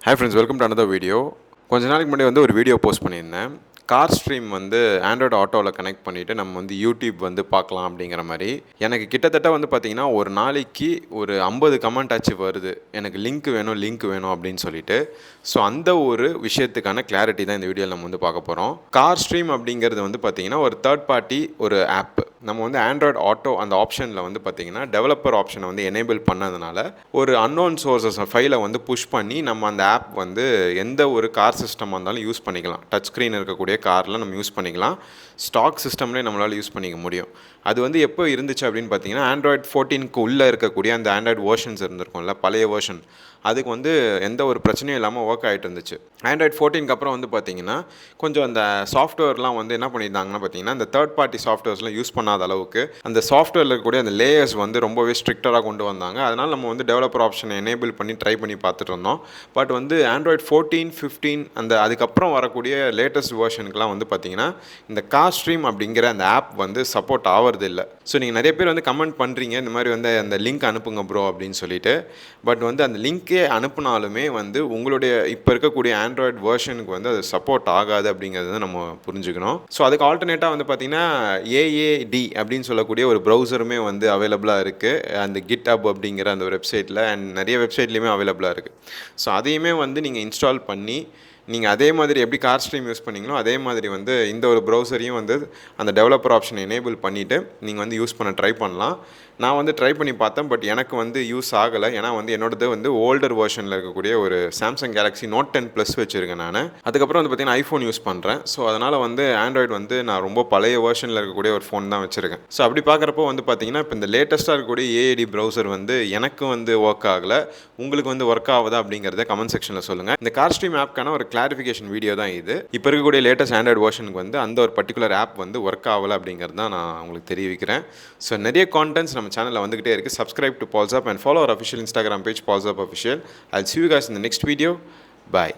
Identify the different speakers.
Speaker 1: Hi friends, welcome to another video. கொஞ்ச நாளைக்கு முன்னாடி வந்து ஒரு வீடியோ போஸ்ட் பண்ணியிருந்தேன். கார் ஸ்ட்ரீம் வந்து ஆண்ட்ராய்டு ஆட்டோவில் கனெக்ட் பண்ணிவிட்டு நம்ம வந்து யூடியூப் வந்து பார்க்கலாம் அப்படிங்கிற மாதிரி. எனக்கு கிட்டத்தட்ட வந்து பார்த்திங்கன்னா ஒரு நாளைக்கு ஒரு 50 கமெண்ட் ஆச்சு வருது, எனக்கு லிங்க் வேணும் அப்படின்னு சொல்லிட்டு. ஸோ அந்த ஒரு விஷயத்துக்கான கிளாரிட்டி தான் இந்த வீடியோவில் நம்ம வந்து பார்க்க போகிறோம். கார் ஸ்ட்ரீம் அப்படிங்கிறது வந்து பார்த்திங்கன்னா ஒரு தேர்ட் பார்ட்டி ஒரு ஆப். நம்ம வந்து ஆண்ட்ராய்டு ஆட்டோ அந்த ஆப்ஷனில் வந்து பார்த்திங்கன்னா டெவலப்பர் ஆப்ஷனை வந்து எனேபிள் பண்ணதுனால ஒரு அன்னோன் சோர்ஸஸ் ஃபைலை வந்து புஷ் பண்ணி நம்ம அந்த ஆப் வந்து எந்த ஒரு கார் சிஸ்டமாக இருந்தாலும் யூஸ் பண்ணிக்கலாம். டச் ஸ்க்ரீன் இருக்கக்கூடிய காரில் நம்ம யூஸ் பண்ணிக்கலாம். ஸ்டாக் சிஸ்டம்லேயே நம்மளால் யூஸ் பண்ணிக்க முடியும். அது வந்து எப்போ இருந்துச்சு அப்படின்னு பார்த்தீங்கன்னா ஆண்ட்ராய்டு 14க்கு உள்ளே இருக்கக்கூடிய அந்த ஆண்ட்ராய்டு வேர்ஷன்ஸ் இருந்திருக்கும்ல, பழைய வேர்ஷன். அதுக்கு வந்து எந்த ஒரு பிரச்சனையும் இல்லாமல் ஒர்க் ஆகிட்டு இருந்துச்சு. ஆண்ட்ராய்டு 14க்கு அப்புறம் வந்து பார்த்திங்கன்னா கொஞ்சம் அந்த சாஃப்ட்வேர்லாம் வந்து என்ன பண்ணியிருந்தாங்கன்னா பார்த்தீங்கன்னா இந்த தேர்ட் பார்ட்டி சாஃப்ட்வேர்ஸ்லாம் யூஸ் பண்ணாத அளவுக்கு அந்த சாஃப்ட்வேரில் இருக்கக்கூடிய அந்த லேயர்ஸ் வந்து ரொம்பவே ஸ்ட்ரிக்டராக கொண்டு வந்தாங்க. அதனால் நம்ம வந்து டெவலப்பர் ஆப்ஷனை எனேபிள் பண்ணி ட்ரை பண்ணி பார்த்துட்டு இருந்தோம். பட் வந்து ஆண்ட்ராய்டு 14, 15 அந்த அதுக்கப்புறம் வரக்கூடிய லேட்டஸ்ட் வேர்ஷனுக்குலாம் வந்து பார்த்திங்கன்னா இந்த கார் ஸ்ட்ரீம் அப்படிங்கிற அந்த ஆப் வந்து சப்போர்ட் ஆகிறது இல்லை. ஸோ நீங்கள் நிறைய பேர் வந்து கமெண்ட் பண்ணுறீங்க, இந்த மாதிரி வந்து அந்த லிங்க் அனுப்புங்க ப்ரோ அப்படின்னு சொல்லிட்டு. பட் வந்து அந்த லிங்க்கே அனுப்புனாலுமே வந்து உங்களுடைய இப்போ இருக்கக்கூடிய ஆண்ட்ராய்டு வேர்ஷனுக்கு வந்து அது சப்போர்ட் ஆகாது அப்படிங்கிறது நம்ம புரிஞ்சுக்கணும். ஸோ அதுக்கு ஆல்டர்னேட்டாக வந்து பார்த்திங்கன்னா ஏஏடி அப்படின்னு சொல்லக்கூடிய ஒரு ப்ரௌசருமே வந்து அவைலபிளாக இருக்குது அந்த GitHub அப்படிங்கிற அந்த வெப்சைட்டில். அண்ட் நிறைய வெப்சைட்லேயுமே அவைலபிளாக இருக்குது. ஸோ அதையுமே வந்து நீங்கள் இன்ஸ்டால் பண்ணி நீங்கள் அதே மாதிரி எப்படி கார் ஸ்ட்ரீம் யூஸ் பண்ணிங்களோ அதே மாதிரி வந்து இந்த ஒரு ப்ரௌசரையும் வந்து அந்த டெவலப்பர் ஆப்ஷனை எனேபிள் பண்ணிவிட்டு நீங்கள் வந்து யூஸ் பண்ண ட்ரை பண்ணலாம். நான் வந்து ட்ரை பண்ணி பார்த்தேன், பட் எனக்கு வந்து யூஸ் ஆகலை. ஏன்னா வந்து என்னோடது வந்து ஓல்டர் வெர்ஷனில் இருக்கக்கூடிய ஒரு சாம்சங் கேலக்ஸி நோட் 10 ப்ளஸ் வச்சுருக்கேன் நான். அதுக்கப்புறம் வந்து பார்த்திங்கன்னா ஐஃபோன் யூஸ் பண்ணுறேன். ஸோ அதனால் வந்து ஆண்ட்ராய்டு வந்து நான் ரொம்ப பழைய வெர்ஷனில் இருக்கக்கூடிய ஒரு ஃபோன் தான் வச்சுருக்கேன். ஸோ அப்படி பார்க்குறப்போ வந்து பார்த்திங்கன்னா இப்போ இந்த லேட்டஸ்ட்டாக இருக்கக்கூடிய ஏஏடி ப்ரௌசர் வந்து எனக்கு வந்து ஒர்க் ஆகலை. உங்களுக்கு வந்து ஒர்க் ஆகுதா அப்படிங்கிறத கமெண்ட் செக்ஷனில் சொல்லுங்கள். இந்த கார் ஸ்ட்ரீம் ஆப்க்கான ஒரு கிளாரிஃபிகேஷன் வீடியோ தான் இது. இப்போ இருக்கக்கூடிய லேட்டஸ்ட் ஆண்ட்ராய்டு வெர்ஷனுக்கு வந்து அந்த ஒரு பர்டிகுலர் ஆப் வந்து ஒர்க் ஆகலை அப்படிங்கிறது தான் நான் உங்களுக்கு தெரிவிக்கிறேன். ஸோ நிறைய கான்டென்ட்ஸ் நம்ம சேனலில் வந்துகிட்டே இருக்குது. Subscribe to Pulse Up and follow our official Instagram page Pulse Up Official. I'll see you guys in the next video. Bye.